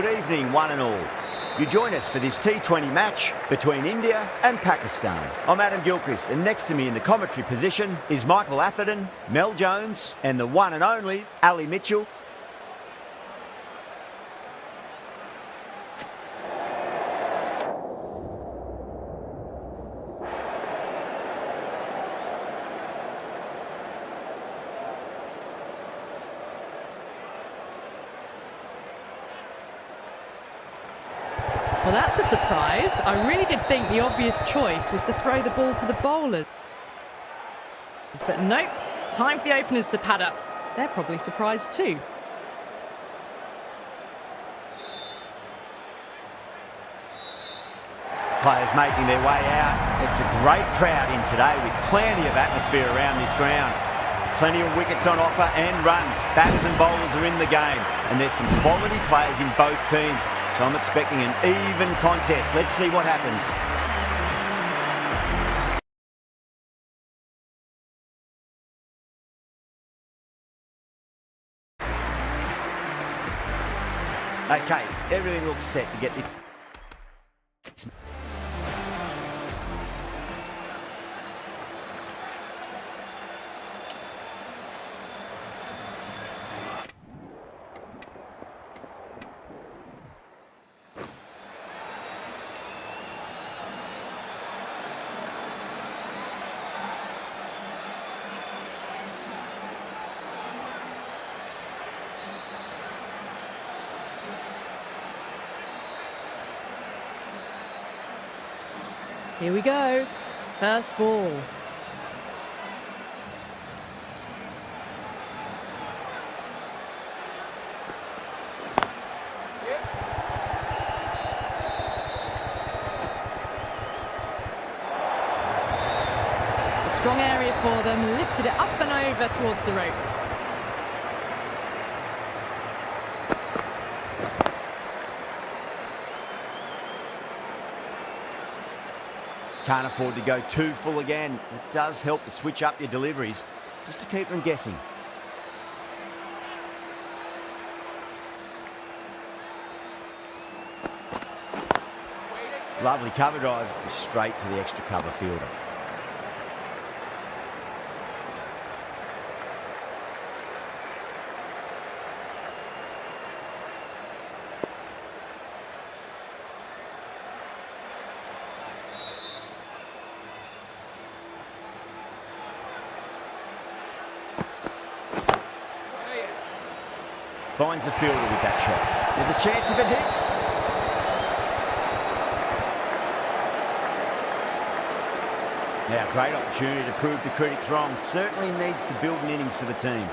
good evening one and all. You join us for this T20 match between India and Pakistan. I'm Adam Gilchrist, and next to me in the commentary position is Michael Atherton, Mel Jones and the one and only Ali Mitchell. Well, that's a surprise. I really did think the obvious choice was to throw the ball to the bowlers. But nope, time for the openers to pad up. They're probably surprised too. Players making their way out. It's a great crowd in today with plenty of atmosphere around this ground. Plenty of wickets on offer and runs. Batters and bowlers are in the game. And there's some quality players in both teams. So I'm expecting an even contest. Let's see what happens. Okay, everything looks set to get this. Here we go. First ball. A strong area for them, lifted it up and over towards the rope. Can't afford to go too full again. It does help to switch up your deliveries, just to keep them guessing. Lovely cover drive, straight to the extra cover fielder. Finds the fielder with that shot. There's a chance if it hits. Now, great opportunity to prove the critics wrong. Certainly needs to build an innings for the team.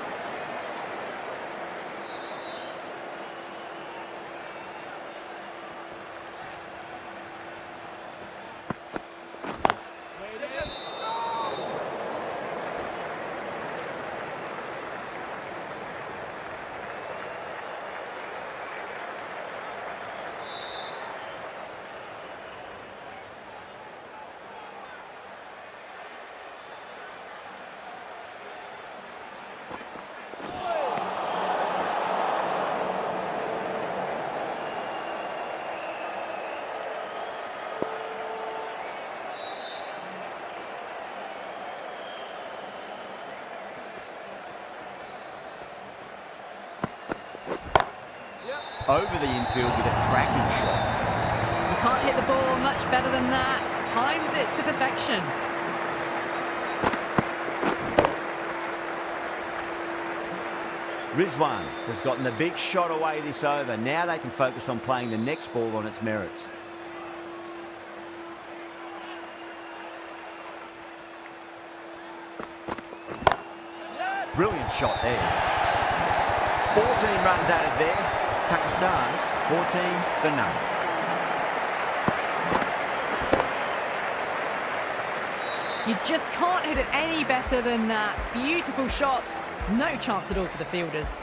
Over the infield with a cracking shot. You can't hit the ball much better than that. Timed it to perfection. Rizwan has gotten the big shot away this over. Now they can focus on playing the next ball on its merits. Brilliant shot there. 14 runs added there. Pakistan 14 for none. You just can't hit it any better than that. Beautiful shot. No chance at all for the fielders.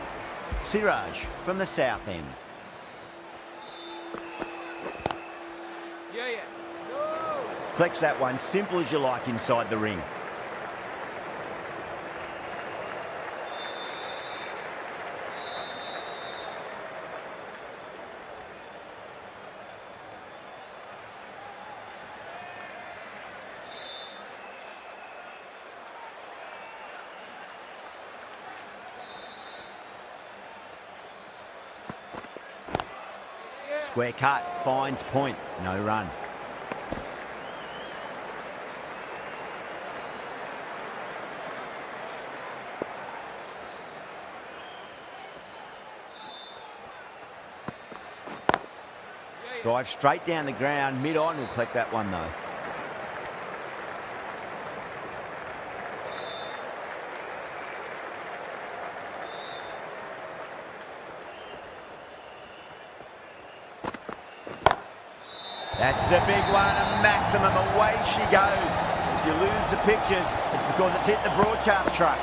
Siraj from the south end. Collects that one, simple as you like inside the ring. Square cut, finds point, no run. Drive straight down the ground, mid-on will collect that one though. That's the big one, a maximum, away she goes. If you lose the pictures, it's because it's hit the broadcast truck.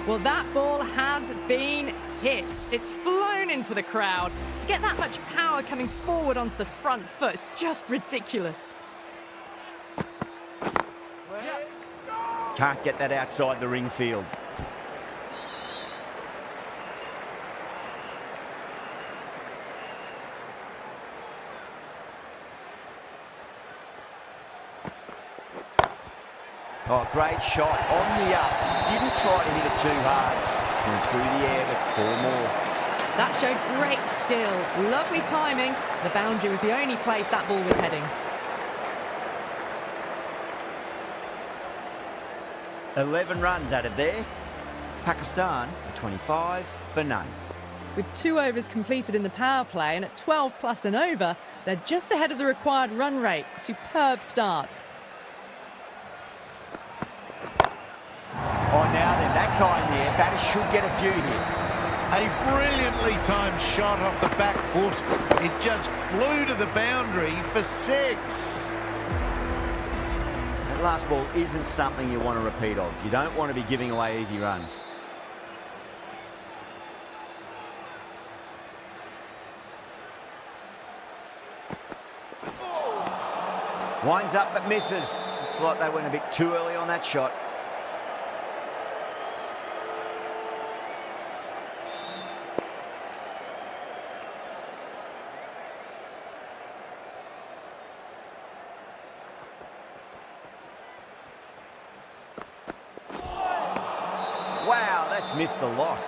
Well, that ball has been hit. It's flown into the crowd. To get that much power coming forward onto the front foot is just ridiculous. Can't get that outside the ring field. Oh, great shot on the up. Didn't try to hit it too hard. Went through the air, but 4 more. That showed great skill. Lovely timing. The boundary was the only place that ball was heading. 11 runs added there. Pakistan, 25 for none. With 2 overs completed in the power play and at 12 plus and over, they're just ahead of the required run rate. Superb start. Oh, now then, that's high in the air. Batters should get a few here. A brilliantly timed shot off the back foot. It just flew to the boundary for 6. That last ball isn't something you want to repeat of. You don't want to be giving away easy runs. Winds up but misses. Looks like they went a bit too early on that shot. Wow, that's missed a lot.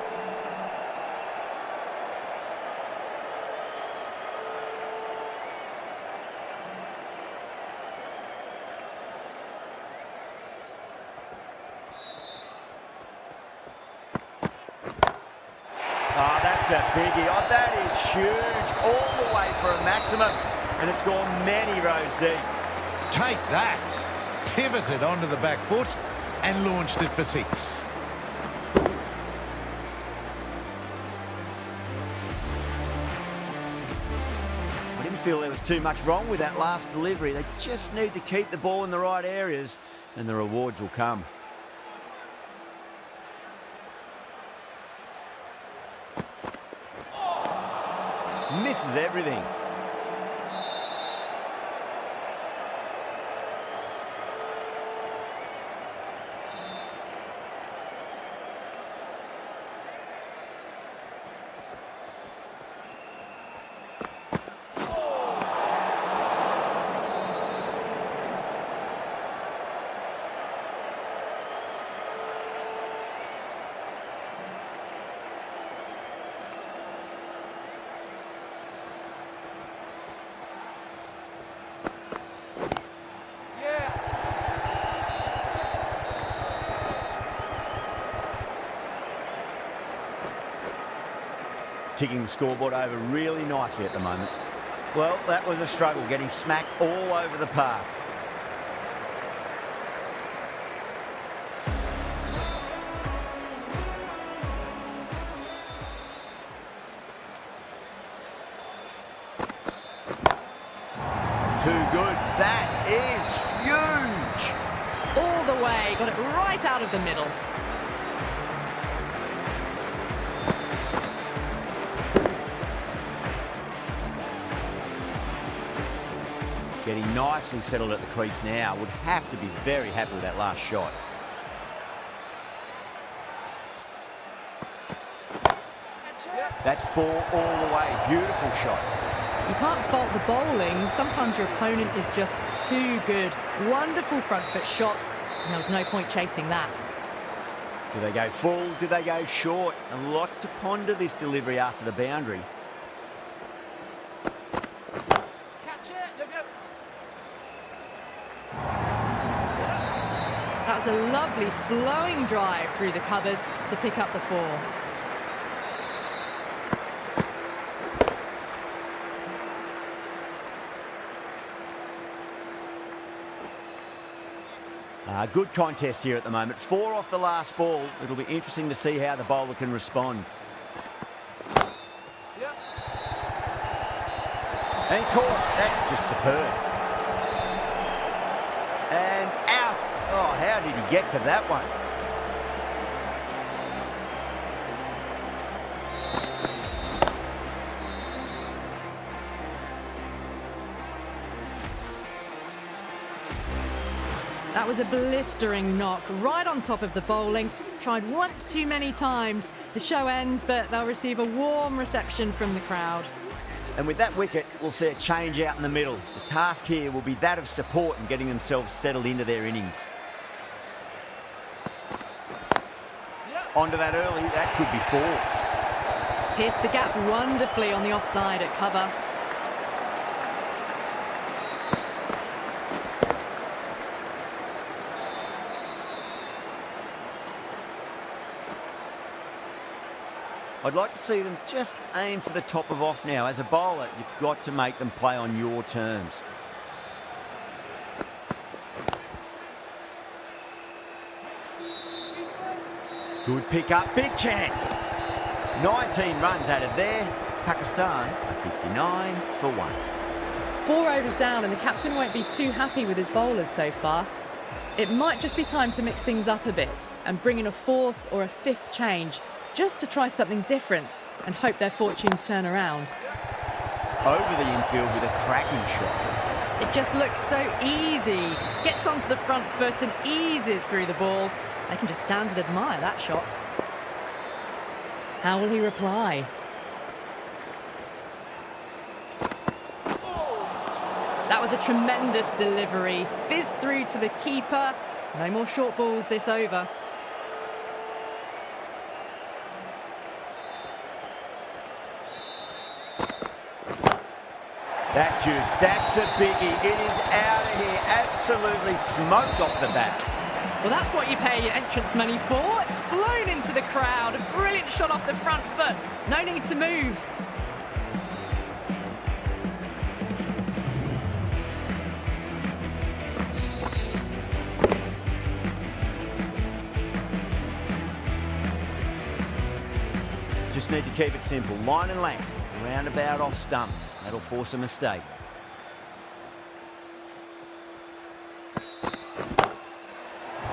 Oh, that's a biggie. Oh, that is huge. All the way for a maximum. And it's gone many rows deep. Take that. Pivoted onto the back foot and launched it for 6. I didn't feel there was too much wrong with that last delivery. They just need to keep the ball in the right areas and the rewards will come. Misses everything. Ticking the scoreboard over really nicely at the moment. Well, that was a struggle, getting smacked all over the park. Too good. That is huge. All the way, got it right out of the middle. Getting nicely settled at the crease now. Would have to be very happy with that last shot. That's 4 all the way. Beautiful shot. You can't fault the bowling. Sometimes your opponent is just too good. Wonderful front foot shot, and there was no point chasing that. Do they go full? Do they go short? A lot to ponder this delivery after the boundary. Catch it, look up. That was a lovely flowing drive through the covers to pick up the 4. Good contest here at the moment. 4 off the last ball. It'll be interesting to see how the bowler can respond. Yep. And caught. That's just superb. And out. Oh, how did he get to that one? That was a blistering knock right on top of the bowling. Tried once too many times. The show ends, but they'll receive a warm reception from the crowd. And with that wicket, we'll see a change out in the middle. The task here will be that of support and getting themselves settled into their innings. Yep. Onto that early, that could be 4. Pierced the gap wonderfully on the offside at cover. I'd like to see them just aim for the top of off now. As a bowler, you've got to make them play on your terms. Good pick up, big chance. 19 runs added there. Pakistan 59 for 1. 4 overs down and the captain won't be too happy with his bowlers so far. It might just be time to mix things up a bit and bring in a 4th or a 5th change just to try something different and hope their fortunes turn around. Over the infield with a cracking shot. It just looks so easy. Gets onto the front foot and eases through the ball. They can just stand and admire that shot. How will he reply? That was a tremendous delivery. Fizzed through to the keeper. No more short balls this over. That's huge. That's a biggie. It is out of here. Absolutely smoked off the bat. Well, that's what you pay your entrance money for. It's flown into the crowd. A brilliant shot off the front foot. No need to move. Just need to keep it simple. Line and length. Roundabout off stump. That'll force a mistake.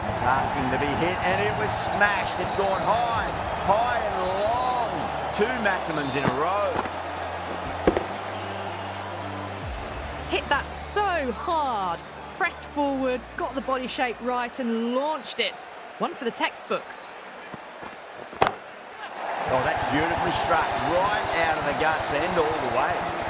It's asking to be hit, and it was smashed. It's gone high, high and long. 2 maximums in a row. Hit that so hard. Pressed forward, got the body shape right and launched it. One for the textbook. Oh, that's beautifully struck. Right out of the guts and all the way.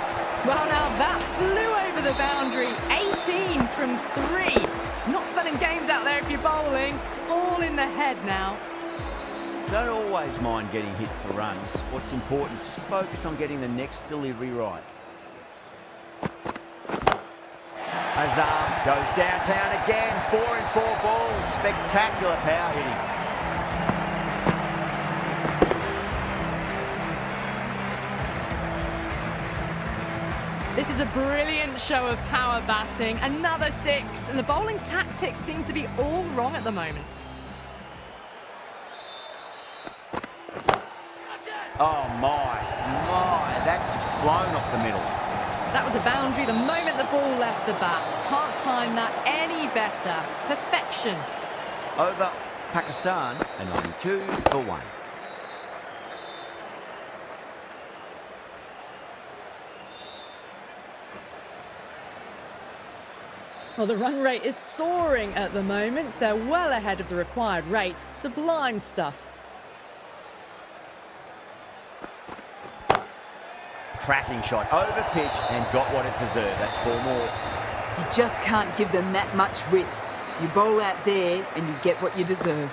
Well, now that flew over the boundary. 18 from 3. It's not fun and games out there if you're bowling. It's all in the head now. Don't always mind getting hit for runs. What's important, just focus on getting the next delivery right. Azam goes downtown again. 4 in 4 balls. Spectacular power hitting. This is a brilliant show of power batting. Another 6, and the bowling tactics seem to be all wrong at the moment. Oh my, that's just flown off the middle. That was a boundary the moment the ball left the bat. Can't time that any better. Perfection. Over Pakistan, a 92 for 1. Well, the run rate is soaring at the moment. They're well ahead of the required rate. Sublime stuff. Cracking shot, over pitch and got what it deserved. That's 4 more. You just can't give them that much width. You bowl out there and you get what you deserve.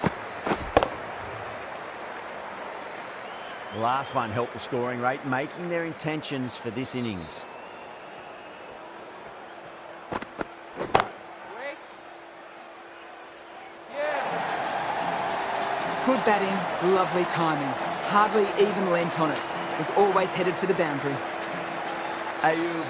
The last one helped the scoring rate, making their intentions for this innings. Wait. Yeah. Good batting, lovely timing. Hardly even lent on it. Was always headed for the boundary. Ayub.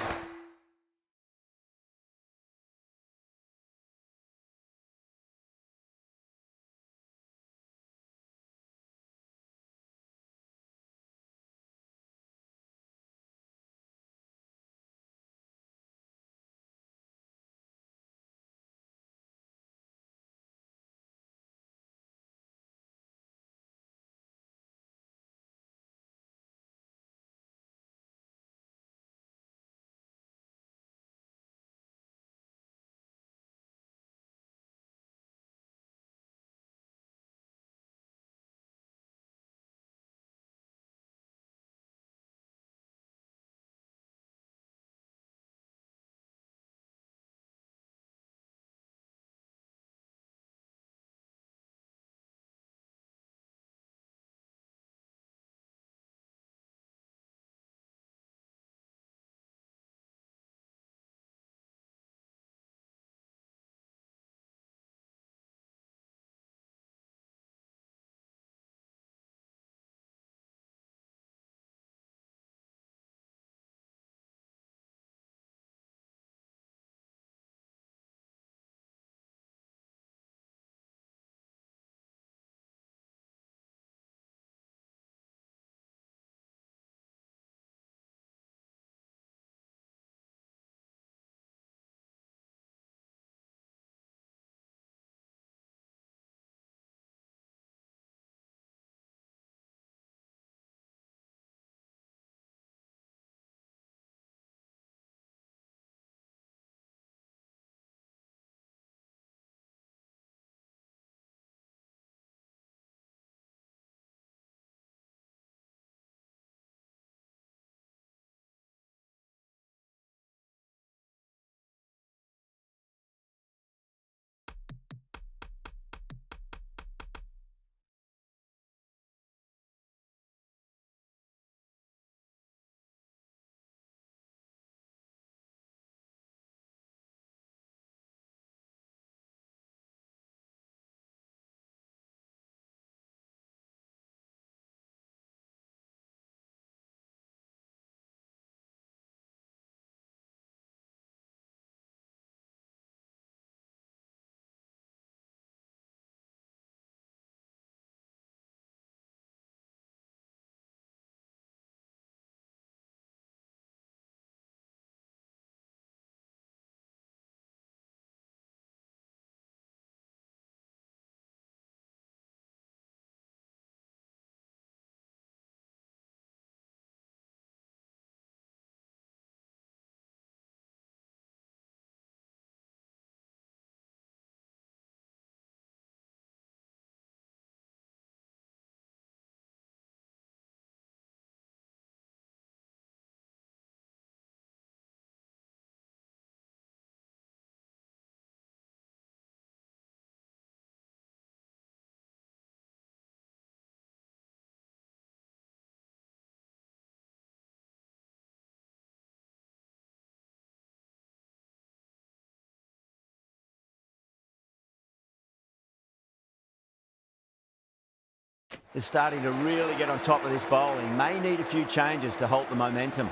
Is starting to really get on top of this bowling. May need a few changes to halt the momentum.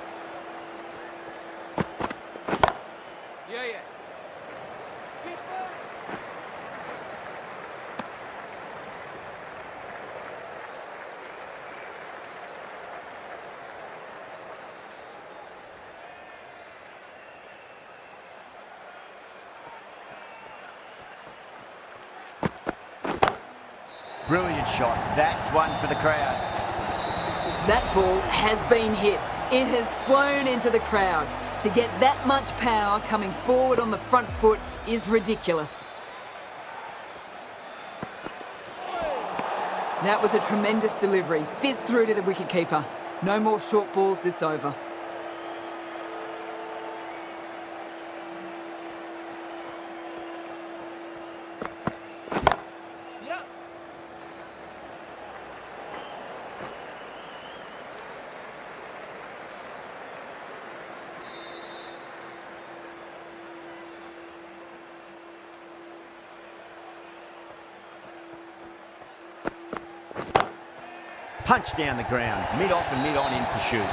Yeah, yeah. Keepers. Brilliant shot. That's one for the crowd. That ball has been hit. It has flown into the crowd. To get that much power coming forward on the front foot is ridiculous. That was a tremendous delivery. Fizzed through to the wicketkeeper. No more short balls this over. Yeah. Punch down the ground, mid-off and mid-on in pursuit.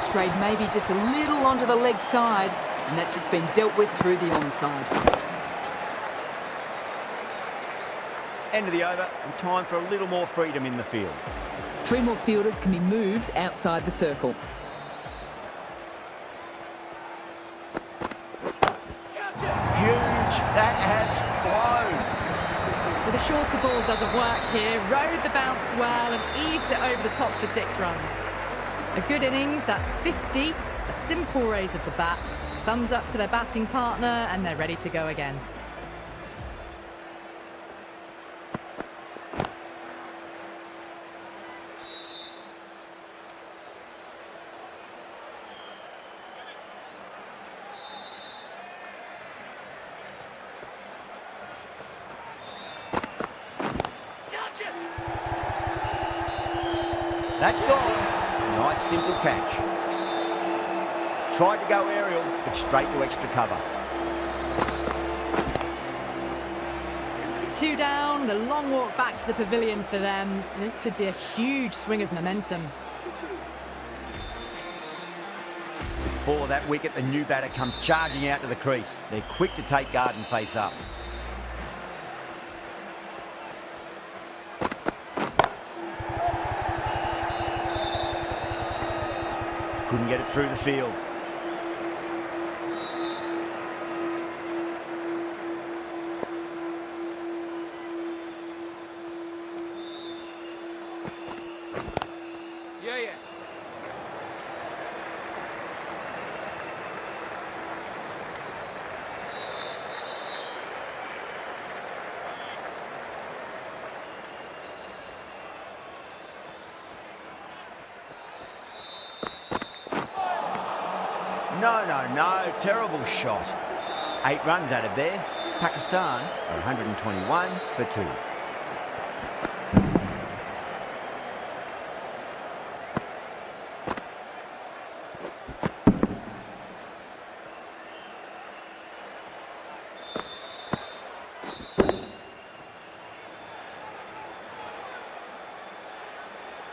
Strayed maybe just a little onto the leg side, and that's just been dealt with through the onside. End of the over, and time for a little more freedom in the field. 3 more fielders can be moved outside the circle. Huge, that has flown. But the shorter ball doesn't work here. Rode the bounce well and eased it over the top for 6 runs. A good innings, that's 50. A simple raise of the bats. Thumbs up to their batting partner and they're ready to go again. That's gone. Nice simple catch. Tried to go aerial, but straight to extra cover. 2 down, the long walk back to the pavilion for them. This could be a huge swing of momentum. Before that wicket, the new batter comes charging out to the crease. They're quick to take guard and face up. Couldn't get it through the field. Yeah. No. Terrible shot. 8 runs added there. Pakistan are 121 for 2.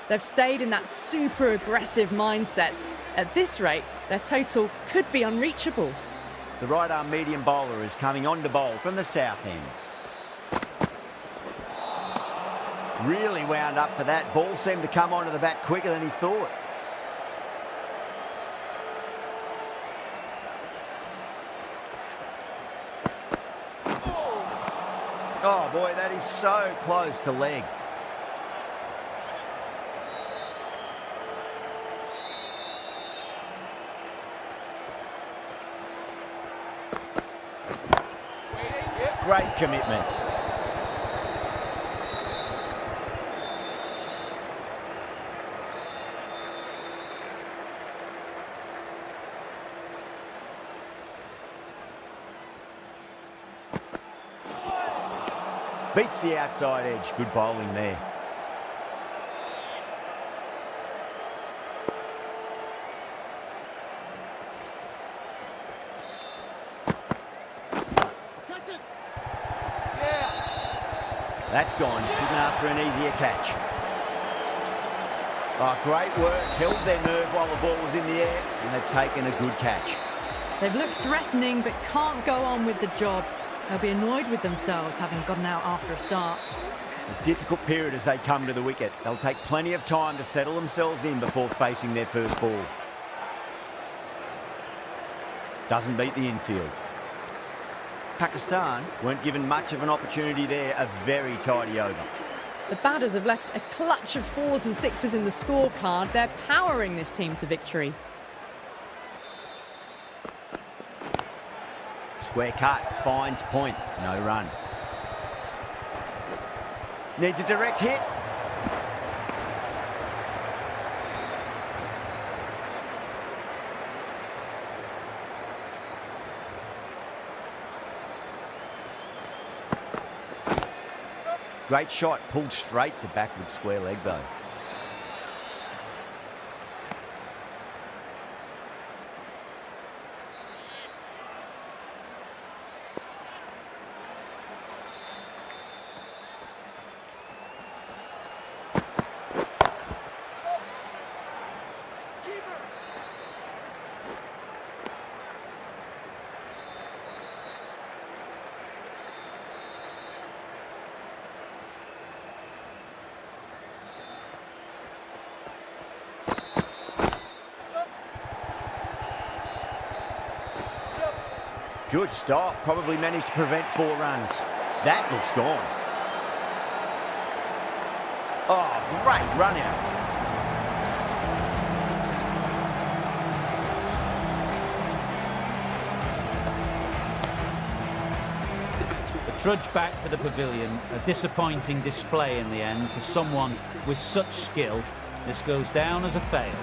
They've stayed in that super aggressive mindset. At this rate, their total could be unreachable. The right-arm medium bowler is coming on to bowl from the south end. Really wound up for that. Ball seemed to come onto the bat quicker than he thought. Oh boy, that is so close to leg. Great commitment. Beats the outside edge. Good bowling there. That's gone. Couldn't ask for an easier catch. Oh, great work. Held their nerve while the ball was in the air, and they've taken a good catch. They've looked threatening but can't go on with the job. They'll be annoyed with themselves having gotten out after a start. A difficult period as they come to the wicket. They'll take plenty of time to settle themselves in before facing their first ball. Doesn't beat the infield. Pakistan weren't given much of an opportunity there. A very tidy over. The batters have left a clutch of 4s and 6s in the scorecard. They're powering this team to victory. Square cut, finds point, no run. Needs a direct hit. Great shot, pulled straight to backward square leg though. good stop. Probably managed to prevent 4 runs. That looks gone. Oh, great run out. Trudge back to the pavilion. A disappointing display in the end for someone with such skill. This goes down as a fail.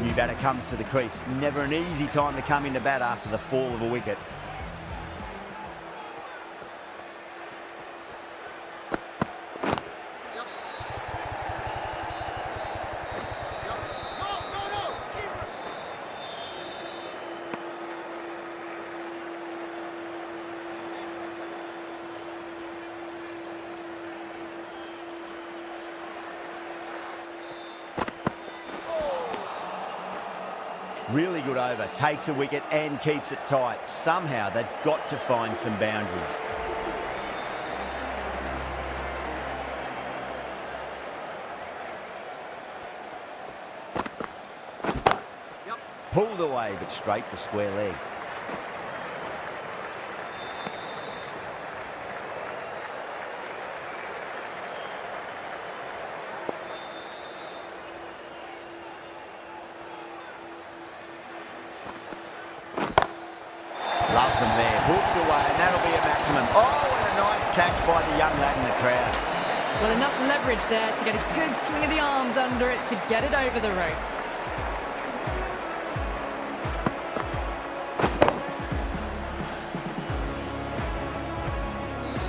New batter comes to the crease. Never an easy time to come into bat after the fall of a wicket. Really good over, takes a wicket and keeps it tight. Somehow they've got to find some boundaries. Pulled away, but straight to square leg. Loves them there, hooked away, and that'll be a maximum. Oh, and a nice catch by the young lad in the crowd. Well, enough leverage there to get a good swing of the arms under it to get it over the rope.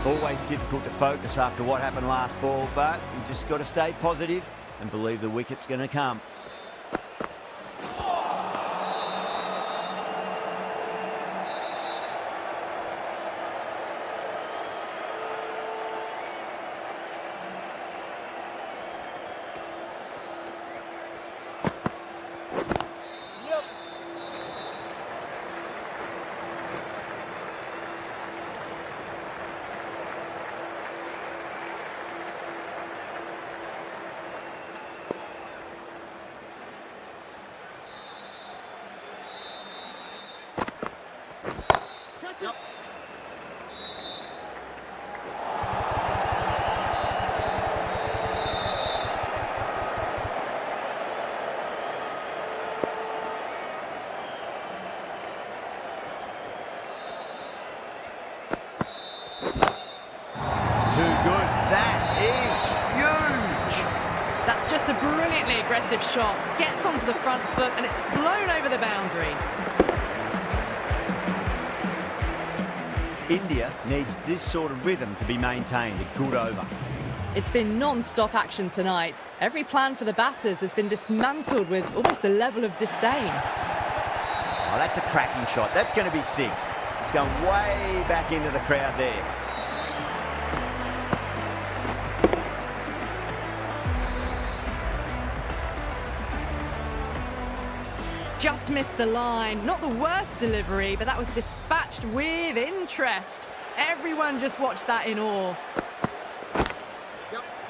Always difficult to focus after what happened last ball, but you just got to stay positive and believe the wicket's going to come. Too good. That is huge. That's just a brilliantly aggressive shot. Gets onto the front foot and it's flown over the boundary. India needs this sort of rhythm to be maintained. A good over. It's been non-stop action tonight. Every plan for the batters has been dismantled with almost a level of disdain. Oh, that's a cracking shot. That's going to be 6. It's going way back into the crowd there. Just missed the line. Not the worst delivery, but that was dispatched with interest. Everyone just watched that in awe.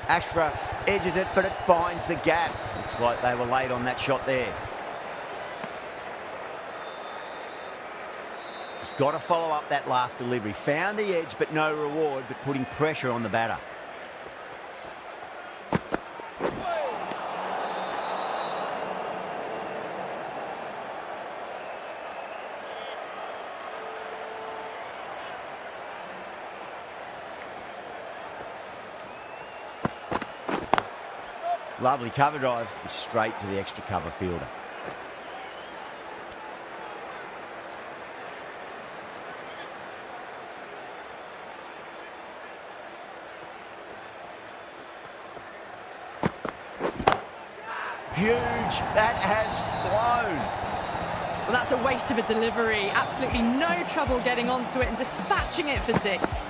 Ashraf edges it, but it finds the gap. Looks like they were late on that shot there. Just got to follow up that last delivery. Found the edge, but no reward, but putting pressure on the batter. Lovely cover drive, straight to the extra cover fielder. Huge, that has flown. Well, that's a waste of a delivery. Absolutely no trouble getting onto it and dispatching it for 6.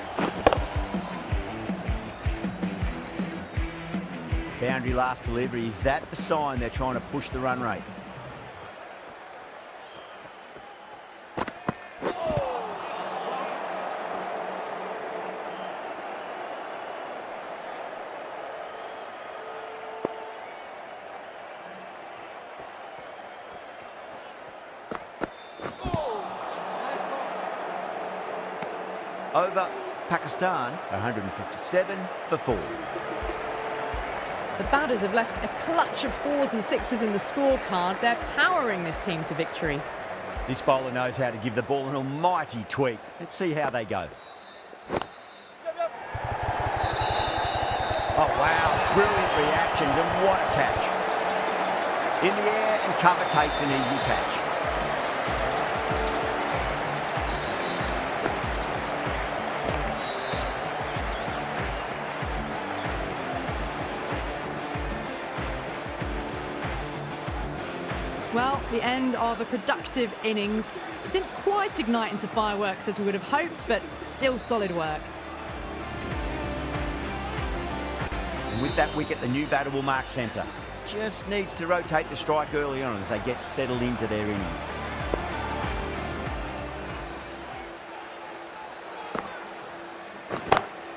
Boundary last delivery, is that the sign they're trying to push the run rate? over. Pakistan 157 for 4. The batters have left a clutch of 4s and 6s in the scorecard. They're powering this team to victory. This bowler knows how to give the ball an almighty tweak. Let's see how they go. Oh, wow. Brilliant reactions, and what a catch. In the air, and cover takes an easy catch. Well, the end of a productive innings. It didn't quite ignite into fireworks as we would have hoped, but still solid work. And with that wicket, the new batter will mark centre. Just needs to rotate the strike early on as they get settled into their innings.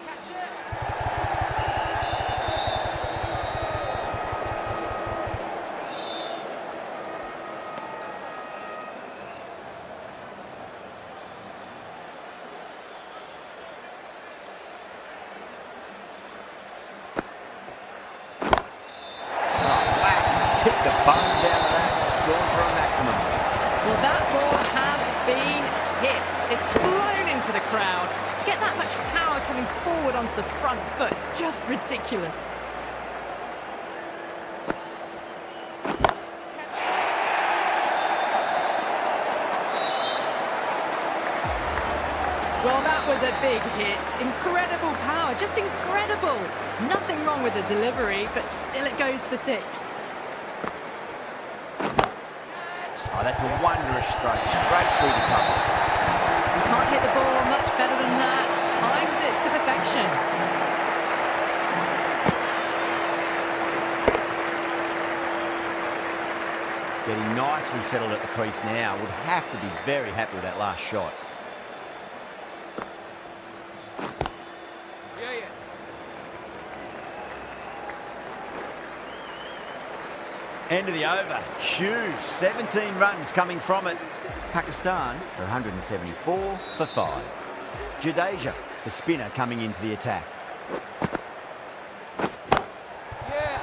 Catch it. Hit the bones out of that. It's gone for a maximum. Well, that ball has been hit. It's flown into the crowd. To get that much power coming forward onto the front foot is just ridiculous. Catch it. Well, that was a big hit. Incredible power, just incredible. Nothing wrong with the delivery, but still it goes for 6. Oh, that's a wondrous stroke, straight through the covers. You can't hit the ball much better than that. Timed it to perfection. Getting nicely settled at the crease now. Would have to be very happy with that last shot. Yeah, yeah. End of the over. Huge. 17 runs coming from it. Pakistan are 174 for 5. Jadeja, the spinner, coming into the attack. Yeah.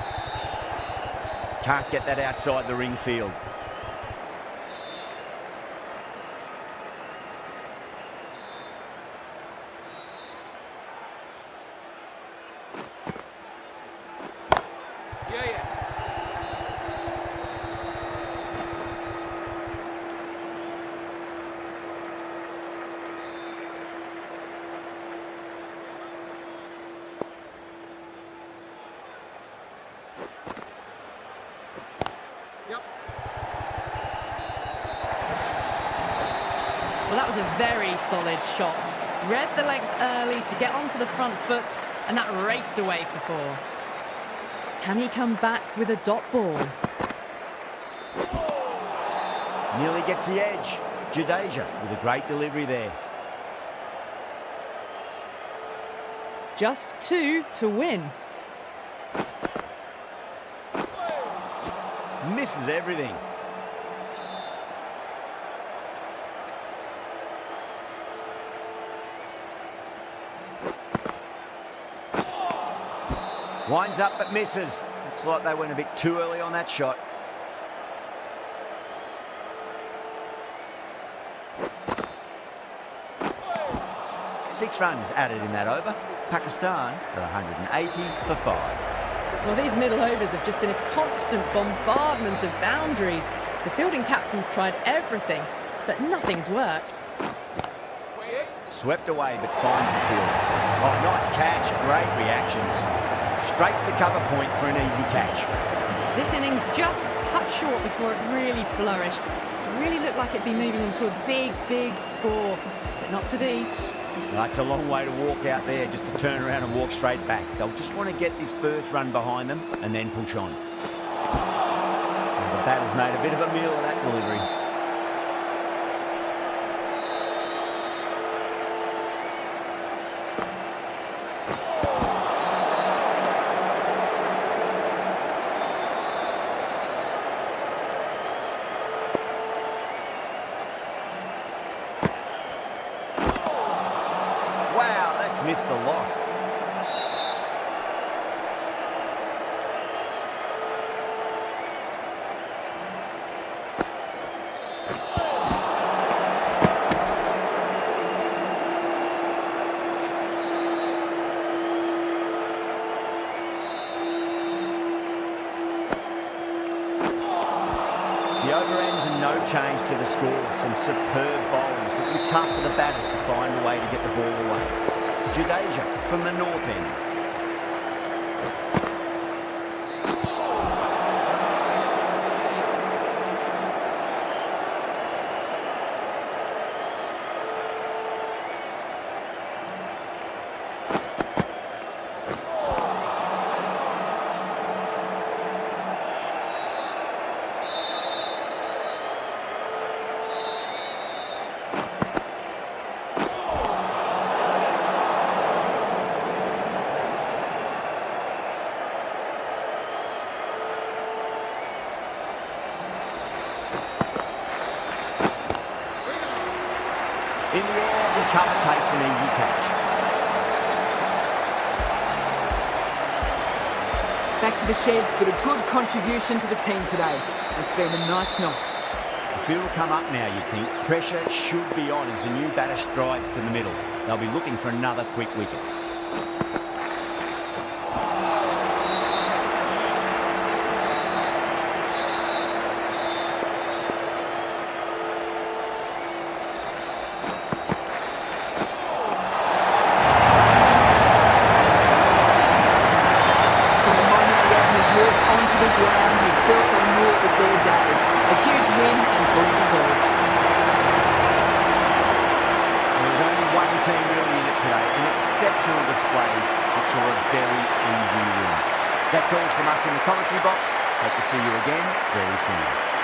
Can't get that outside the ring field. Yeah, yeah. Well, that was a very solid shot. Read the length early to get onto the front foot, and that raced away for 4. Can he come back with a dot ball? Nearly gets the edge. Jadeja with a great delivery there. Just 2 to win. Misses everything. Winds up but misses. Looks like they went a bit too early on that shot. Six runs added in that over. Pakistan are 180 for 5. Well, these middle overs have just been a constant bombardment of boundaries. The fielding captain's tried everything, but nothing's worked. Wait. Swept away but finds the field. Oh, nice catch. Great reactions. Straight to cover point for an easy catch. This innings just cut short before it really flourished. It really looked like it'd be moving on to a big, big score, but not to be. That's a long way to walk out there just to turn around and walk straight back. They'll just want to get this first run behind them and then push on. And the batter's made a bit of a meal of that delivery. missed the lot. The overends and no change to the score. Some superb bowls. It'll be tough for the batters to find a way to get the ball away. Jadeja from the north end. In the air, and cover takes an easy catch. Back to the sheds, but a good contribution to the team today. It's been a nice knock. The field will come up now, you think. Pressure should be on as the new batter strides to the middle. They'll be looking for another quick wicket. Exceptional display that saw a very easy win. That's all from us in the commentary box. Hope to see you again very soon.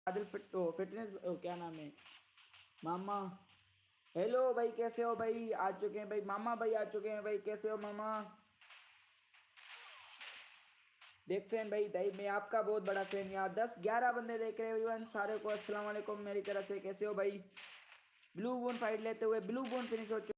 Adil fitness क्या नाम है मामा। Hello भाई कैसे हो भाई, आ चुके हैं भाई मामा, भाई आ चुके हैं भाई, कैसे हो मामा। देख फैन भाई, मैं आपका बहुत बड़ा फैन, यार 10-11 बंदे देख रहे हैं एवरीवन, सारे को अस्सलाम वालेकुम मेरी तरफ से, कैसे हो भाई। ब्लू बोन फाइट लेते हुए ब्लू बोन फिनिश हो चुका।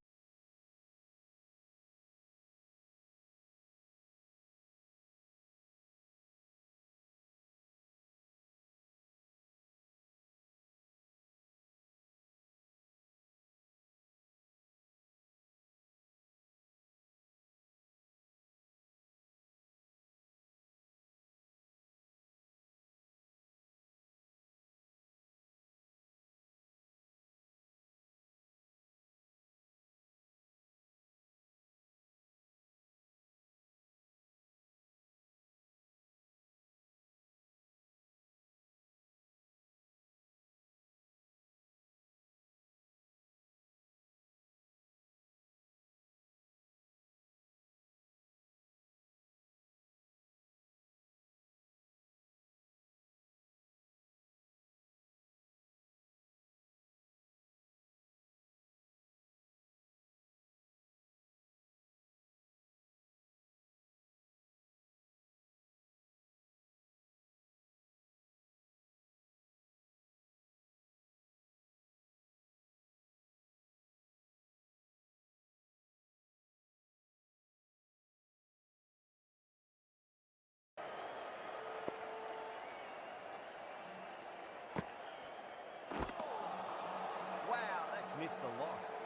Wow, that's missed the lot.